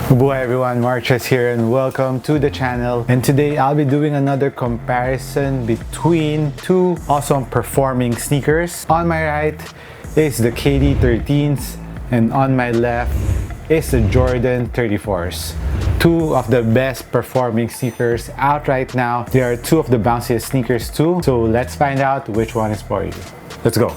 Hi everyone, Marches here and welcome to the channel. And today I'll be doing another comparison between two awesome performing sneakers. On my right is the KD13s and on my left is the Jordan 34s. Two of the best performing sneakers out right now. They are two of the bounciest sneakers too. So let's find out which one is for you. Let's go.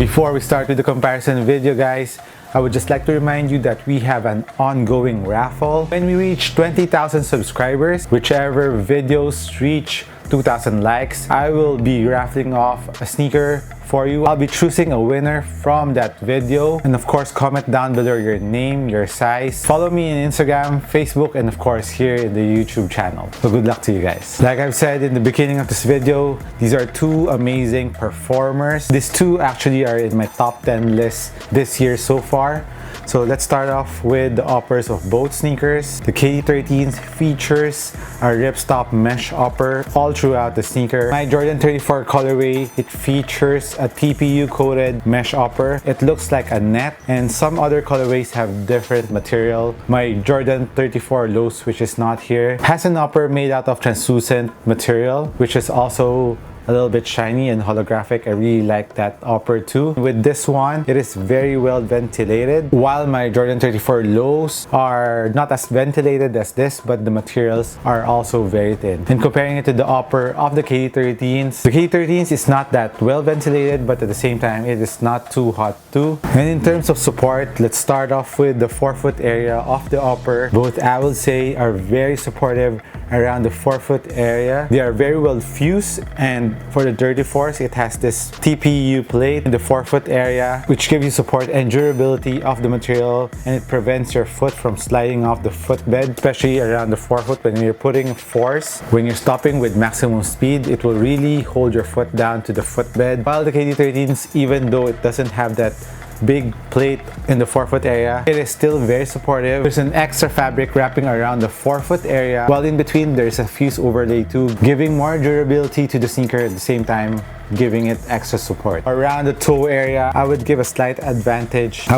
Before we start with the comparison video, guys, I would just like to remind you that we have an ongoing raffle. When we reach 20,000 subscribers, whichever videos reach 2,000 likes, I will be raffling off a sneaker for you. I'll be choosing a winner from that video, and of course comment down below your name, your size. Follow me on Instagram, Facebook, and of course here in the YouTube channel. So good luck to you guys. Like I've said in the beginning of this video, these are two amazing performers. These two actually are in my top 10 list this year so far. So let's start off with the uppers of both sneakers. The KD13s features a ripstop mesh upper all throughout the sneaker. My Jordan 34 colorway, it features a TPU coated mesh upper. It looks like a net, and some other colorways have different material. My Jordan 34 lows, which is not here, has an upper made out of translucent material, which is also a little bit shiny and holographic. I really like that upper too. With this one, it is very well ventilated, while my Jordan 34 lows are not as ventilated as this, but the materials are also very thin. And comparing it to the upper of the KD13s, the KD13s is not that well ventilated, but at the same time it is not too hot too. And in terms of support, let's start off with the forefoot area of the upper. Both, I will say, are very supportive around the forefoot area. They are very well fused, and for the 34s, it has this TPU plate in the forefoot area, which gives you support and durability of the material, and it prevents your foot from sliding off the footbed, especially around the forefoot. When you're putting force, when you're stopping with maximum speed, it will really hold your foot down to the footbed. While the KD13s, even though it doesn't have that big plate in the forefoot area, it is still very supportive. There's an extra fabric wrapping around the forefoot area, while in between there's a fuse overlay too, giving more durability to the sneaker at the same time giving it extra support. Around the toe area, I would give a slight advantage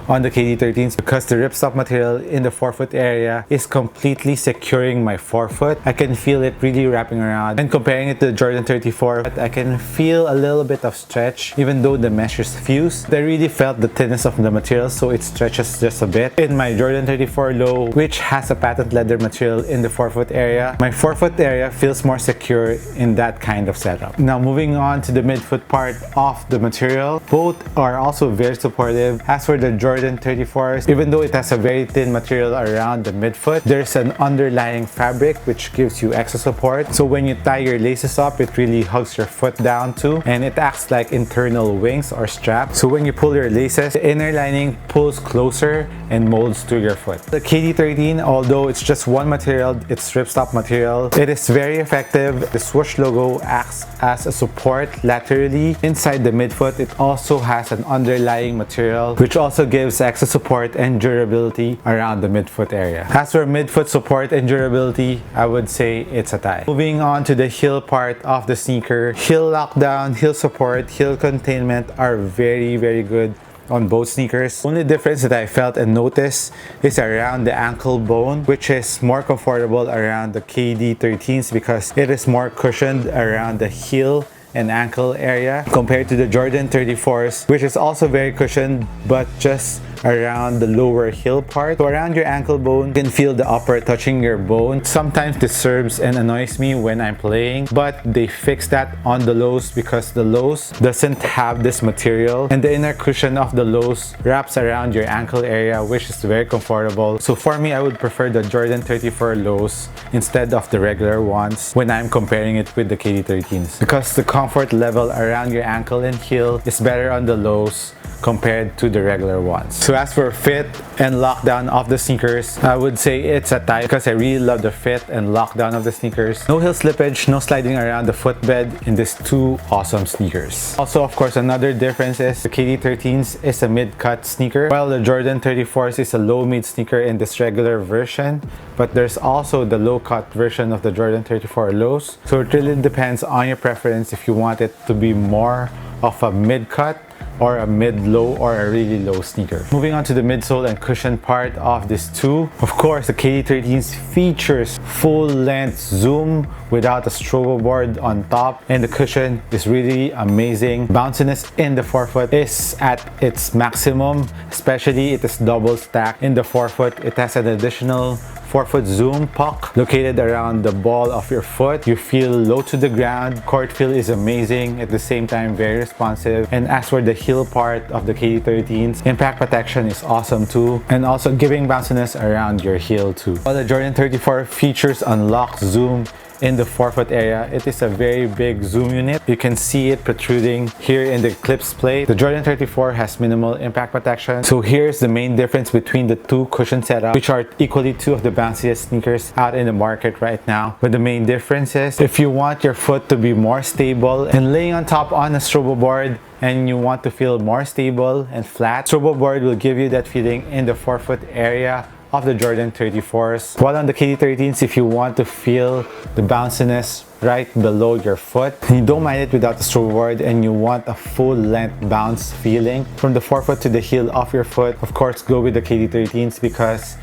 on the KD13s because the ripstop material in the forefoot area is completely securing my forefoot. I can feel it really wrapping around. And comparing it to the Jordan 34, I can feel a little bit of stretch even though the mesh is fused. I really felt the thinness of the material, so it stretches just a bit. In my Jordan 34 low, which has a patent leather material in the forefoot area, my forefoot area feels more secure in that kind of setup. Now moving on to the midfoot part of the material, both are also very supportive. As for the Jordan 34s, even though it has a very thin material around the midfoot, there's an underlying fabric which gives you extra support. So when you tie your laces up, it really hugs your foot down too, and it acts like internal wings or straps. So when you pull your laces, the inner lining pulls closer and molds to your foot. The KD13, although it's just one material, it's ripstop material, it is very effective. The swoosh logo acts as a support laterally inside the midfoot. It also has an underlying material which also gives extra support and durability around the midfoot area. As for midfoot support and durability, I would say it's a tie. Moving on to the heel part of the sneaker, heel lockdown, heel support, heel containment are very good on both sneakers. Only difference that I felt and noticed is around the ankle bone, which is more comfortable around the KD13s because it is more cushioned around the heel and ankle area compared to the Jordan 34s, which is also very cushioned but just around the lower heel part. So around your ankle bone, you can feel the upper touching your bone. Sometimes disturbs and annoys me when I'm playing, but they fix that on the lows because the lows doesn't have this material, and the inner cushion of the lows wraps around your ankle area, which is very comfortable. So for me, I would prefer the Jordan 34 lows instead of the regular ones when I'm comparing it with the KD13s because the comfort level around your ankle and heel is better on the lows compared to the regular ones. So as for fit and lockdown of the sneakers, I would say it's a tie because I really love the fit and lockdown of the sneakers. No heel slippage, no sliding around the footbed in these two awesome sneakers. Also, of course, another difference is the KD13s is a mid-cut sneaker, while the Jordan 34s is a low-mid sneaker in this regular version. But there's also the low-cut version of the Jordan 34 lows. So it really depends on your preference if you want it to be more of a mid-cut or a mid-low or a really low sneaker. Moving on to the midsole and cushion part of this too. Of course, the KD13s features full-length zoom without a strobo board on top, and the cushion is really amazing. Bounciness in the forefoot is at its maximum, especially it is double stacked in the forefoot. It has an additional forefoot zoom puck located around the ball of your foot. You feel low to the ground. Court feel is amazing, at the same time very responsive. And as for the heel part of the KD13s, impact protection is awesome too, and also giving bounciness around your heel too. While the Jordan 34 features unlocked zoom in the forefoot area, it is a very big zoom unit. You can see it protruding here in the clips plate. The Jordan 34 has minimal impact protection. So here's the main difference between the two cushion setups, which are equally two of the bounciest sneakers out in the market right now. But the main difference is, if you want your foot to be more stable and laying on top on a strobo board, and you want to feel more stable and flat, strobo board will give you that feeling in the forefoot area of the Jordan 34s. While on the KD13s, if you want to feel the bounciness right below your foot, and you don't mind it without the strobo board, and you want a full length bounce feeling from the forefoot to the heel of your foot, of course go with the KD13s, because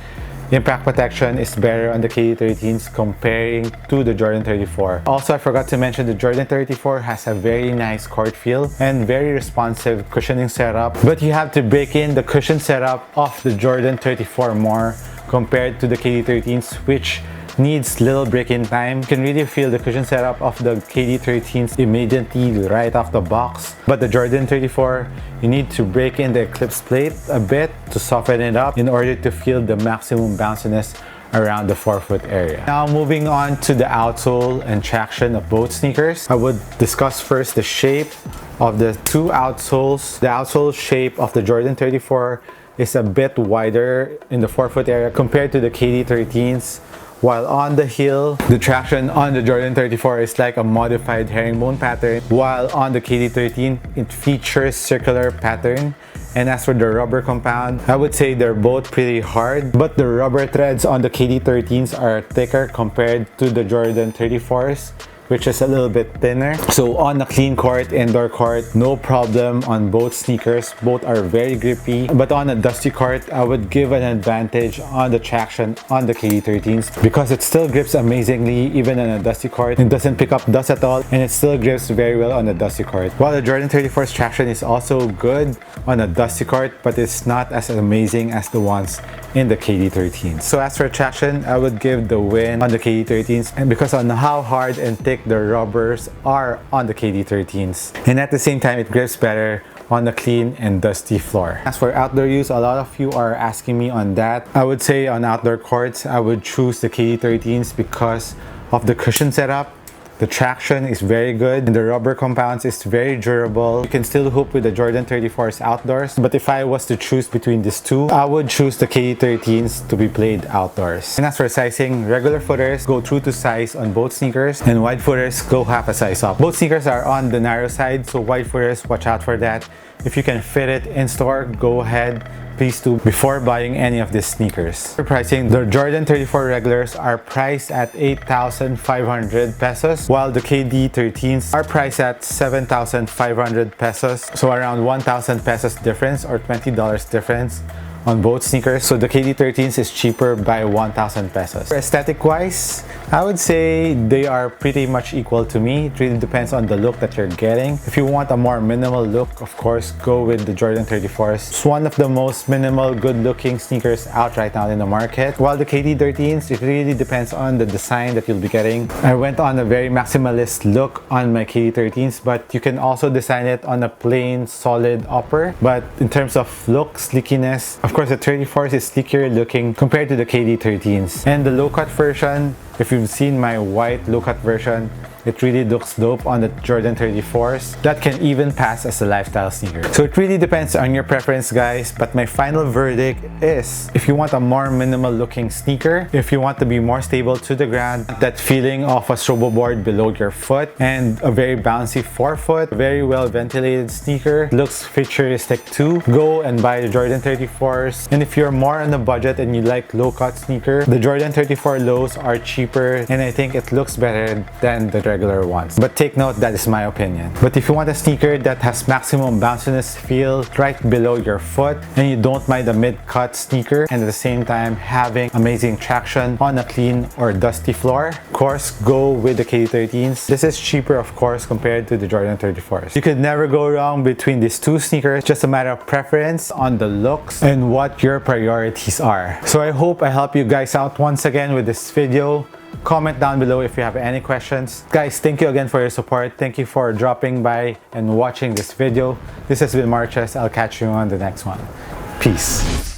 impact protection is better on the KD13s comparing to the Jordan 34. Also, I forgot to mention the Jordan 34 has a very nice court feel and very responsive cushioning setup, but you have to break in the cushion setup of the Jordan 34 more compared to the KD13s, which needs little break-in time. You can really feel the cushion setup of the KD13s immediately right off the box, but the Jordan 34, you need to break in the Eclipse plate a bit to soften it up in order to feel the maximum bounciness around the forefoot area. Now moving on to the outsole and traction of both sneakers, I would discuss first the shape of the two outsoles. The outsole shape of the Jordan 34 is a bit wider in the forefoot area compared to the KD13s, while on the heel, the traction on the Jordan 34 is like a modified herringbone pattern, while on the KD13, it features circular pattern. And as for the rubber compound, I would say they're both pretty hard, but the rubber threads on the KD13s are thicker compared to the Jordan 34s, which is a little bit thinner. So on a clean court, indoor court, no problem on both sneakers. Both are very grippy. But on a dusty court, I would give an advantage on the traction on the KD13s, because it still grips amazingly even on a dusty court. It doesn't pick up dust at all, and it still grips very well on a dusty court. While the Jordan 34's traction is also good on a dusty court, but it's not as amazing as the ones in the KD13s. So as for traction, I would give the win on the KD13s, and because on how hard and thick the rubbers are on the KD13s, and at the same time it grips better on the clean and dusty floor. As for outdoor use, a lot of you are asking me on that. I would say on outdoor courts, I would choose the KD13s because of the cushion setup. The traction is very good, and the rubber compounds is very durable. You can still hoop with the Jordan 34s outdoors, but if I was to choose between these two, I would choose the KD13s to be played outdoors. And as for sizing, regular footers go true to size on both sneakers, and wide footers go half a size up. Both sneakers are on the narrow side, so wide footers, watch out for that. If you can fit it in store, go ahead. Please do before buying any of these sneakers. For pricing, the Jordan 34 regulars are priced at 8,500 pesos, while the KD13s are priced at 7,500 pesos. So around 1,000 pesos difference, or $20 difference on both sneakers. So the KD13s is cheaper by 1,000 pesos. For aesthetic wise, I would say they are pretty much equal to me. It really depends on the look that you're getting. If you want a more minimal look, of course, go with the Jordan 34s. It's one of the most minimal, good-looking sneakers out right now in the market. While the KD13s, it really depends on the design that you'll be getting. I went on a very maximalist look on my KD13s, but you can also design it on a plain, solid upper. But in terms of look, slickiness, of course, the 34s is sleeker looking compared to the KD13s. And the low-cut version, if you've seen my white low-cut version, it really looks dope on the Jordan 34s. That can even pass as a lifestyle sneaker. So it really depends on your preference, guys. But my final verdict is, if you want a more minimal looking sneaker, if you want to be more stable to the ground, that feeling of a strobo board below your foot, and a very bouncy forefoot, very well ventilated sneaker, looks futuristic too, go and buy the Jordan 34s. And if you're more on the budget and you like low cut sneaker, the Jordan 34 lows are cheaper, and I think it looks better than the regular regular ones. But take note, that is my opinion. But if you want a sneaker that has maximum bounciness feel right below your foot, and you don't mind a mid-cut sneaker, and at the same time having amazing traction on a clean or dusty floor, of course, go with the KD13s. This is cheaper, of course, compared to the Jordan 34s. You could never go wrong between these two sneakers, just a matter of preference on the looks and what your priorities are. So I hope I help you guys out once again with this video. Comment down below if you have any questions. Guys, thank you again for your support. Thank you for dropping by and watching this video. This has been Marches. I'll catch you on the next one. Peace.